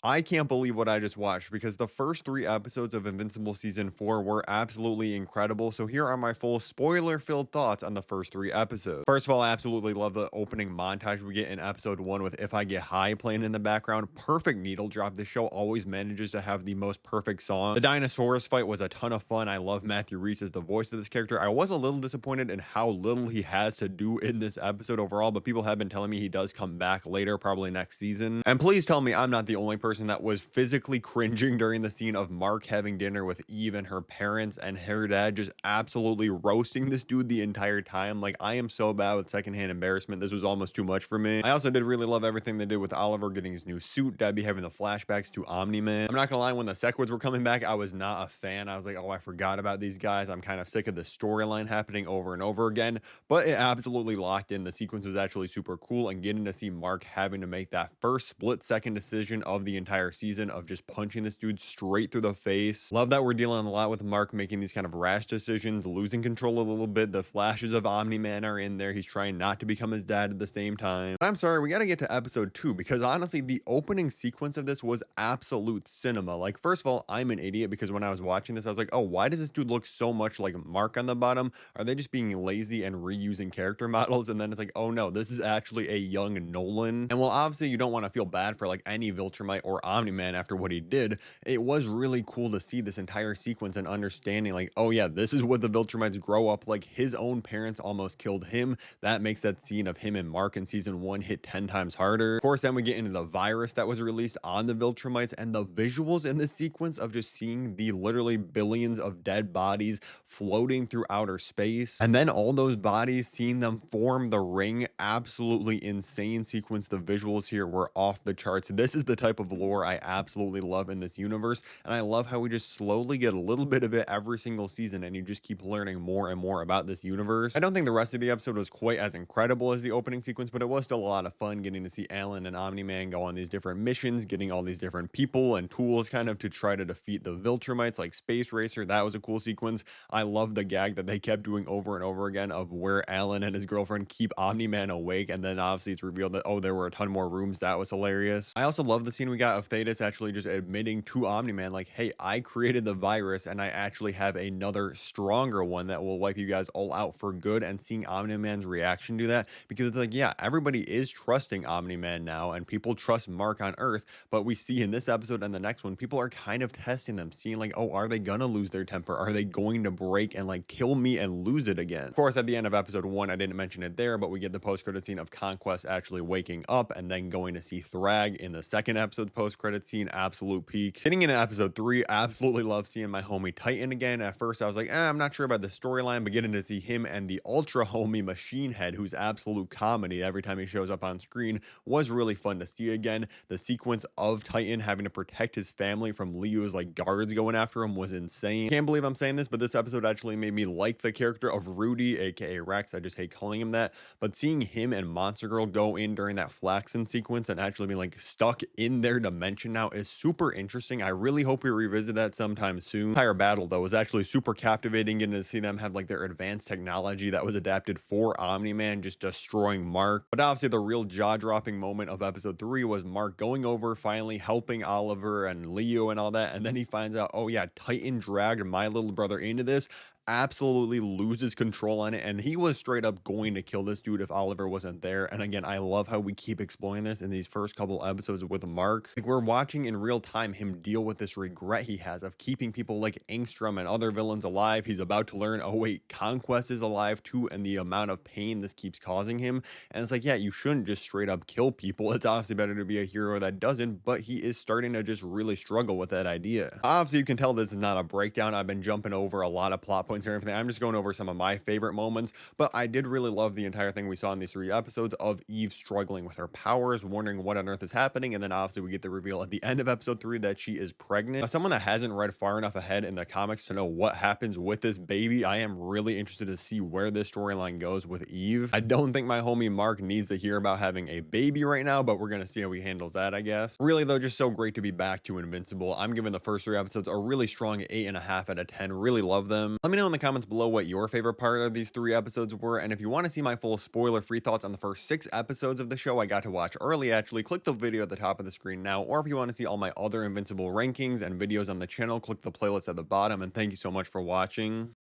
I can't believe what I just watched because the first 3 episodes of Invincible Season 4 were absolutely incredible. So here are my full spoiler-filled thoughts on the first 3 episodes. First of all, I absolutely love the opening montage we get in episode 1 with If I Get High playing in the background. Perfect needle drop. This show always manages to have the most perfect song. The Dinosaurus fight was a ton of fun. I love Matthew Rhys as the voice of this character. I was a little disappointed in how little he has to do in this episode overall, but people have been telling me he does come back later, probably next season. And please tell me I'm not the only person that was physically cringing during the scene of Mark having dinner with Eve and her parents and her dad just absolutely roasting this dude the entire time. Like, I am so bad with secondhand embarrassment. This was almost too much for me. I also did really love everything they did with Oliver getting his new suit, Debbie having the flashbacks to Omni-Man. I'm not gonna lie, when the Sequids were coming back, I was not a fan. I was like, oh, I forgot about these guys. I'm kind of sick of the storyline happening over and over again, but it absolutely locked in. The sequence was actually super cool, and getting to see Mark having to make that first split-second decision of the entire season of just punching this dude straight through the face. Love that we're dealing a lot with Mark making these kind of rash decisions, losing control a little bit. The flashes of Omni-Man are in there. He's trying not to become his dad at the same time. But I'm sorry, we got to get to episode 2 because honestly, the opening sequence of this was absolute cinema. Like, first of all, I'm an idiot because when I was watching this, I was like, oh, why does this dude look so much like Mark on the bottom? Are they just being lazy and reusing character models? And then it's like, oh no, this is actually a young Nolan. And while obviously you don't want to feel bad for like any Viltrumite or Omni-Man after what he did, it was really cool to see this entire sequence and understanding like, oh yeah, this is what the Viltrumites grow up like. His own parents almost killed him. That makes that scene of him and Mark in season 1 hit 10 times harder. Of course, then we get into the virus that was released on the Viltrumites, and the visuals in this sequence of just seeing the literally billions of dead bodies floating through outer space, and then all those bodies, seeing them form the ring. Absolutely insane sequence. The visuals here were off the charts. This is the type of lore I absolutely love in this universe, and I love how we just slowly get a little bit of it every single season, and you just keep learning more and more about this universe. I don't think the rest of the episode was quite as incredible as the opening sequence, but it was still a lot of fun getting to see Alan and Omni-Man go on these different missions, getting all these different people and tools kind of to try to defeat the Viltrumites, like Space Racer. That was a cool sequence. I love the gag that they kept doing over and over again of where Alan and his girlfriend keep Omni-Man awake, and then obviously it's revealed that, oh, there were a ton more rooms. That was hilarious. I also love the scene we got of Thetis actually just admitting to Omni-Man like, hey, I created the virus and I actually have another stronger one that will wipe you guys all out for good, and seeing Omni-Man's reaction to that, because it's like, yeah, everybody is trusting Omni-Man now and people trust Mark on Earth, but we see in this episode and the next one, people are kind of testing them, seeing like, oh, are they gonna lose their temper? Are they going to break and like kill me and lose it again? Of course, at the end of episode 1, I didn't mention it there, but we get the post-credit scene of Conquest actually waking up and then going to see Thrag in the second episode post-credit scene. Absolute peak. Getting into episode 3, absolutely love seeing my homie Titan again. At first I was like, I'm not sure about the storyline, but getting to see him and the ultra homie Machine Head, who's absolute comedy every time he shows up on screen, was really fun to see again. The sequence of Titan having to protect his family from Leo's like guards going after him was insane. Can't believe I'm saying this, but this episode actually made me like the character of Rudy, aka Rex. I just hate calling him that, but seeing him and Monster Girl go in during that Flaxen sequence and actually be like stuck in their dimension now is super interesting. I really hope we revisit that sometime soon. The entire battle though was actually super captivating, getting to see them have like their advanced technology that was adapted for Omni-Man just destroying Mark. But obviously the real jaw-dropping moment of episode 3 was Mark going over, finally helping Oliver and Leo and all that, and then he finds out, oh yeah, Titan dragged my little brother into this. Absolutely loses control on it, and he was straight up going to kill this dude if Oliver wasn't there. And again, I love how we keep exploring this in these first couple episodes with Mark. Like, we're watching in real time him deal with this regret he has of keeping people like Angstrom and other villains alive. He's about to learn, oh wait, Conquest is alive too, and the amount of pain this keeps causing him. And it's like, yeah, you shouldn't just straight up kill people. It's obviously better to be a hero that doesn't, but he is starting to just really struggle with that idea. Obviously you can tell this is not a breakdown. I've been jumping over a lot of plot points and everything. I'm just going over some of my favorite moments, but I did really love the entire thing we saw in these 3 episodes of Eve struggling with her powers, wondering what on earth is happening, and then obviously we get the reveal at the end of episode 3 that she is pregnant. As someone that hasn't read far enough ahead in the comics to know what happens with this baby, I am really interested to see where this storyline goes with Eve. I don't think my homie Mark needs to hear about having a baby right now, but we're gonna see how he handles that, I guess. Really though, just so great to be back to Invincible. I'm giving the first 3 episodes a really strong 8.5 out of 10. Really love them. Let me know know in the comments below what your favorite part of these 3 episodes were, and if you want to see my full spoiler-free thoughts on the first 6 episodes of the show I got to watch early actually, click the video at the top of the screen now, or if you want to see all my other Invincible rankings and videos on the channel, click the playlist at the bottom, and thank you so much for watching.